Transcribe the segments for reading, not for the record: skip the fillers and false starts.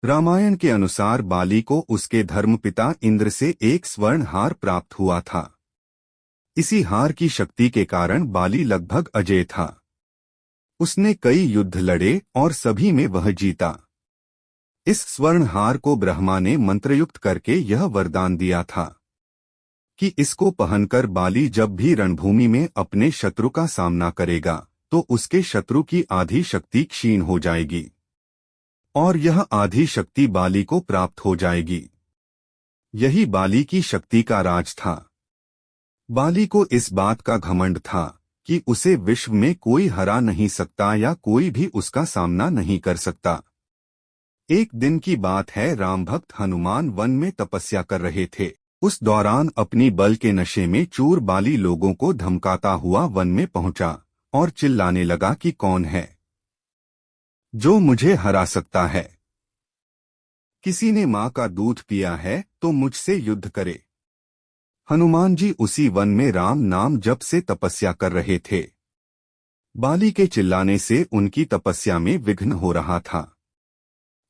रामायण के अनुसार बाली को उसके धर्मपिता इंद्र से एक स्वर्ण हार प्राप्त हुआ था। इसी हार की शक्ति के कारण बाली लगभग अजेय था। उसने कई युद्ध लड़े और सभी में वह जीता। इस स्वर्ण हार को ब्रह्मा ने मंत्रयुक्त करके यह वरदान दिया था कि इसको पहनकर बाली जब भी रणभूमि में अपने शत्रु का सामना करेगा तो उसके शत्रु की आधी शक्ति क्षीण हो जाएगी और यह आधी शक्ति बाली को प्राप्त हो जाएगी। यही बाली की शक्ति का राज था। बाली को इस बात का घमंड था कि उसे विश्व में कोई हरा नहीं सकता या कोई भी उसका सामना नहीं कर सकता। एक दिन की बात है, राम भक्त हनुमान वन में तपस्या कर रहे थे। उस दौरान अपनी बल के नशे में चूर बाली लोगों को धमकाता हुआ वन में पहुंचा और चिल्लाने लगा कि कौन है जो मुझे हरा सकता है। किसी ने मां का दूध पिया है तो मुझसे युद्ध करे। हनुमान जी उसी वन में राम नाम जप से तपस्या कर रहे थे। बाली के चिल्लाने से उनकी तपस्या में विघ्न हो रहा था।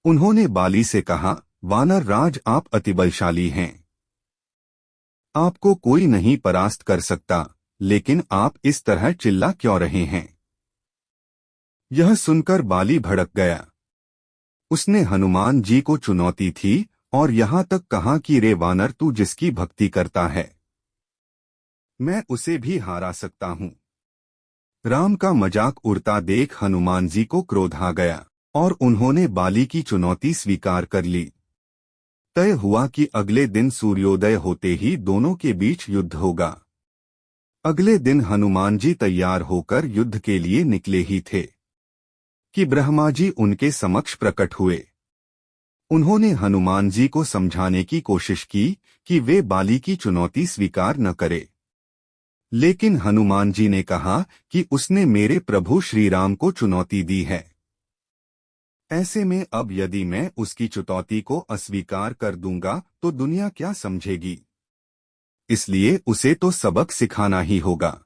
उन्होंने बाली से कहा, वानर राज, आप अति बलशाली हैं, आपको कोई नहीं परास्त कर सकता, लेकिन आप इस तरह चिल्ला क्यों रहे हैं? यह सुनकर बाली भड़क गया। उसने हनुमान जी को चुनौती थी और यहाँ तक कहा कि रे वानर, तू जिसकी भक्ति करता है मैं उसे भी हरा सकता हूँ। राम का मजाक उड़ता देख हनुमान जी को क्रोध आ गया और उन्होंने बाली की चुनौती स्वीकार कर ली। तय हुआ कि अगले दिन सूर्योदय होते ही दोनों के बीच युद्ध होगा। अगले दिन हनुमान जी तैयार होकर युद्ध के लिए निकले ही थे कि ब्रह्मा जी उनके समक्ष प्रकट हुए। उन्होंने हनुमान जी को समझाने की कोशिश की कि वे बाली की चुनौती स्वीकार न करे, लेकिन हनुमान जी ने कहा कि उसने मेरे प्रभु श्री राम को चुनौती दी है। ऐसे में अब यदि मैं उसकी चुनौती को अस्वीकार कर दूंगा तो दुनिया क्या समझेगी, इसलिए उसे तो सबक सिखाना ही होगा।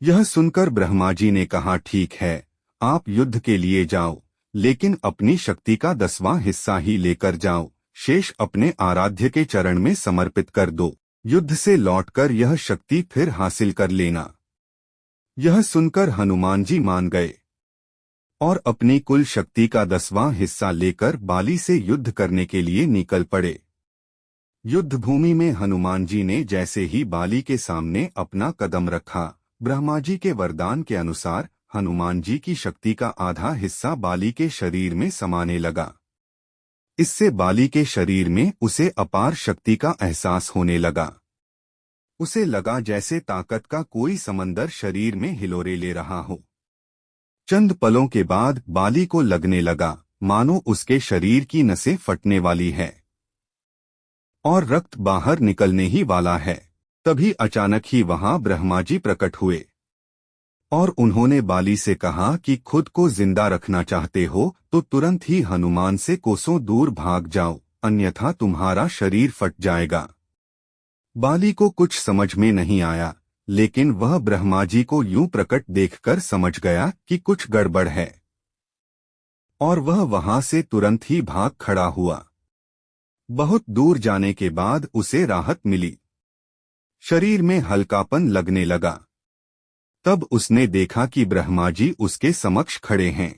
यह सुनकर ब्रह्मा जी ने कहा, ठीक है, आप युद्ध के लिए जाओ, लेकिन अपनी शक्ति का 10वां हिस्सा ही लेकर जाओ, शेष अपने आराध्य के चरण में समर्पित कर दो। युद्ध से लौटकर यह शक्ति फिर हासिल कर लेना। यह सुनकर हनुमान जी मान गए और अपनी कुल शक्ति का 10वां हिस्सा लेकर बाली से युद्ध करने के लिए निकल पड़े। युद्ध भूमि में हनुमान जी ने जैसे ही बाली के सामने अपना कदम रखा, ब्रह्मा जी के वरदान के अनुसार हनुमान जी की शक्ति का आधा हिस्सा बाली के शरीर में समाने लगा। इससे बाली के शरीर में उसे अपार शक्ति का एहसास होने लगा। उसे लगा जैसे ताकत का कोई समंदर शरीर में हिलोरे ले रहा हो। चंद पलों के बाद बाली को लगने लगा मानो उसके शरीर की नसें फटने वाली है और रक्त बाहर निकलने ही वाला है। तभी अचानक ही वहां ब्रह्मा जी प्रकट हुए और उन्होंने बाली से कहा कि खुद को जिंदा रखना चाहते हो तो तुरंत ही हनुमान से कोसों दूर भाग जाओ, अन्यथा तुम्हारा शरीर फट जाएगा। बाली को कुछ समझ में नहीं आया, लेकिन वह ब्रह्मा जी को यूं प्रकट देखकर समझ गया कि कुछ गड़बड़ है और वह वहां से तुरंत ही भाग खड़ा हुआ। बहुत दूर जाने के बाद उसे राहत मिली, शरीर में हल्कापन लगने लगा। तब उसने देखा कि ब्रह्मा जी उसके समक्ष खड़े हैं।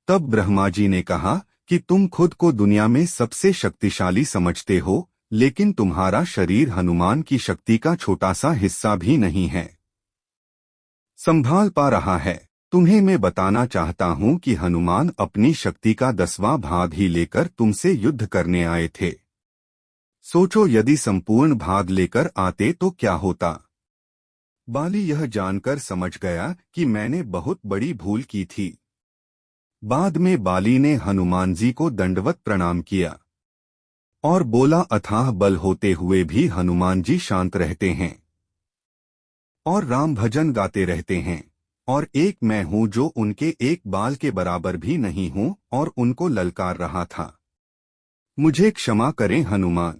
तब ब्रह्मा जी ने कहा कि तुम खुद को दुनिया में सबसे शक्तिशाली समझते हो, लेकिन तुम्हारा शरीर हनुमान की शक्ति का छोटा सा हिस्सा भी नहीं है, संभाल पा रहा है। तुम्हें मैं बताना चाहता हूं कि हनुमान अपनी शक्ति का 10वां भाग ही लेकर तुमसे युद्ध करने आए थे। सोचो यदि संपूर्ण भाग लेकर आते तो क्या होता। बाली यह जानकर समझ गया कि मैंने बहुत बड़ी भूल की थी। बाद में बाली ने हनुमान जी को दंडवत प्रणाम किया और बोला, अथाह बल होते हुए भी हनुमान जी शांत रहते हैं और राम भजन गाते रहते हैं, और एक मैं हूं जो उनके एक बाल के बराबर भी नहीं हूं और उनको ललकार रहा था। मुझे क्षमा करें हनुमान।